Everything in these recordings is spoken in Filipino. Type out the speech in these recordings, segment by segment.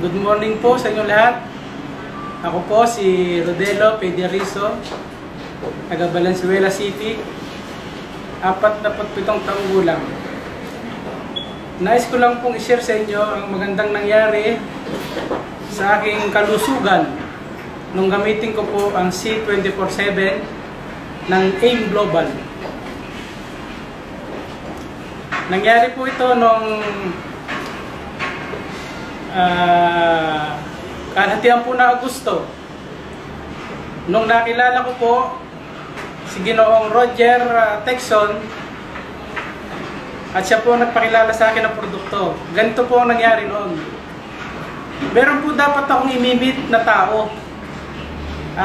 Good morning po sa inyo lahat. Ako po si Rodelo Pederizo, taga Valenzuela City, 47 taong gulang. Nais ko lang pong i-share sa inyo ang magandang nangyari sa aking kalusugan nung gamitin ko po ang C24/7 ng AIM Global. Nangyari po ito nung kalahatian po na Agosto. Nung nakilala ko po si Ginoong Roger Texon at siya po nagpakilala sa akin ng produkto. Ganito po ang nangyari noon. Meron po dapat akong imimit na tao.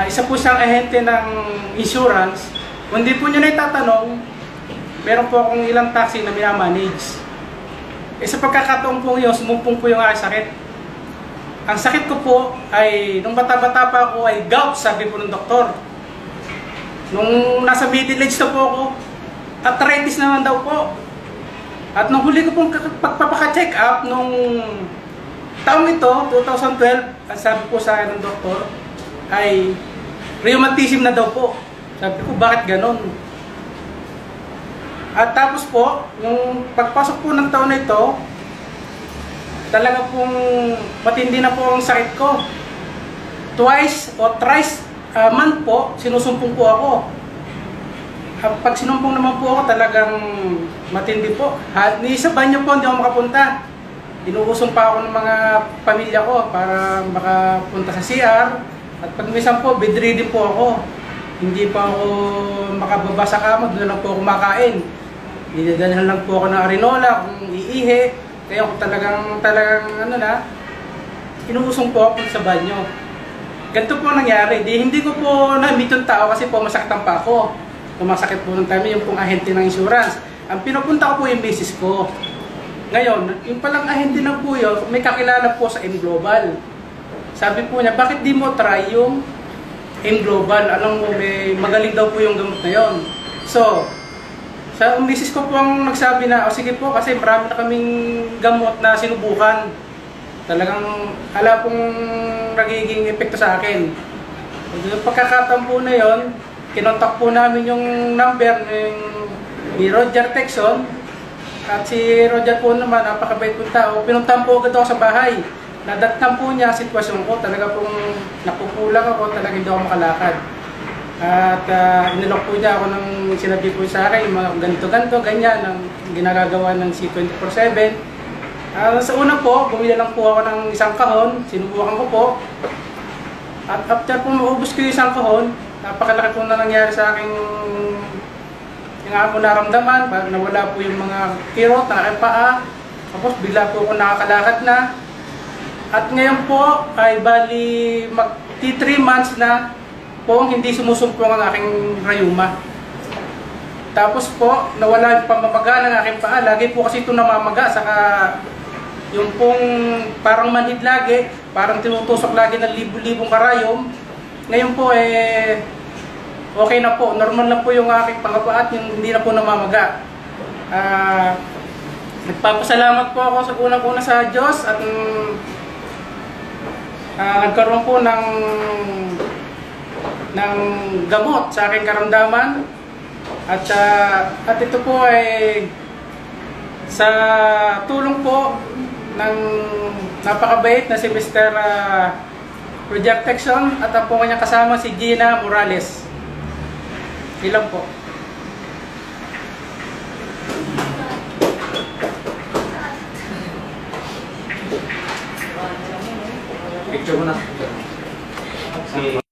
Isa po siyang ahente ng insurance. Kung di po nyo na itatanong, meron po akong ilang taxi na minamanage. Sa pagkakataon po yun, sumumpong po yung aking sakit. Ang sakit ko po ay, nung bata-bata pa ako ay gout, sabi po ng doktor. Nung nasa middle age na po ako, arthritis naman daw po. At nung huli ko pong pagpapaka-check up nung taong ito, 2012, ang sabi po sa akin ng doktor ay rheumatism na daw po. Sabi ko, bakit ganon? At tapos po, yung pagpasok po ng taon na ito, talaga pong matindi na po ang sakit ko. Twice o thrice a month po, sinusumpong po ako. Pag sinumpong naman po ako, talagang matindi po. Ni sa banyo po, hindi ako makapunta. Inuusong pa ako ng mga pamilya ko para makapunta sa CR. At pag minsan po, bedridden po ako. Hindi pa ako makababa sa kama, doon lang po ako kumakain. Dinadalhan lang po ako ng arinola kung iihi. Kaya kung talagang inuusong po ako sa banyo. Ganito po nangyari. Hindi ko po na-meet yung tao kasi po masaktan pa ako. Tumasakit po ng time yung pong ahente ng insurance. Ang pinupunta ko po yung business ko. Ngayon, yung palang ahente na po yun, may kakilala po sa AIM Global. Sabi po niya, bakit di mo try yung AIM Global? Alam mo, may magaling daw po yung gamot na yun. So, sa misis ko po ang nagsabi na, sige po kasi marami na kaming gamot na sinubukan. Talagang hala pong nagiging epekto sa akin. Yung pagkakataon po na yon, kinontak po namin yung number ni Roger Texon. At si Roger po naman, napakabait po tao. Pinuntahan po agad ako sa bahay. Nadatnan po niya ang sitwasyon ko. Talaga pong napupulang ako, talaga hindi ako makalakad. At inilok po niya ako ng sinabi po sa akin, mga ganito-ganito, ganyan, ang ginagagawa ng C24/7. Sa una po, bumili lang po ako ng isang kahon, sinubukan ko po. At after po maubos ko yung isang kahon, napakalaki po na nangyari sa aking yung ako naramdaman, parang nawala po yung mga kirot na aking paa. Tapos bigla po ako nakakalakad na. At ngayon po ay bali mag-3 months na po hindi sumusumpong ang aking rayuma. Tapos po, nawala yung pamamaga ng aking paa. Lagi po kasi ito namamaga. Saka yung pong parang manhid lagi, parang tinutusok lagi ng libu-libong karayom. Ngayon po okay na po. Normal na po yung aking pangapaa at yung hindi na po namamaga. Nagpapasalamat po ako sa unang-una sa Diyos at nagkaroon po ng gamot sa aking karamdaman at ito po ay sa tulong po ng napakabait na si Mr. Roger Texon at ang po kanyang kasama si Gina Morales. Ilan po. Picture mo na.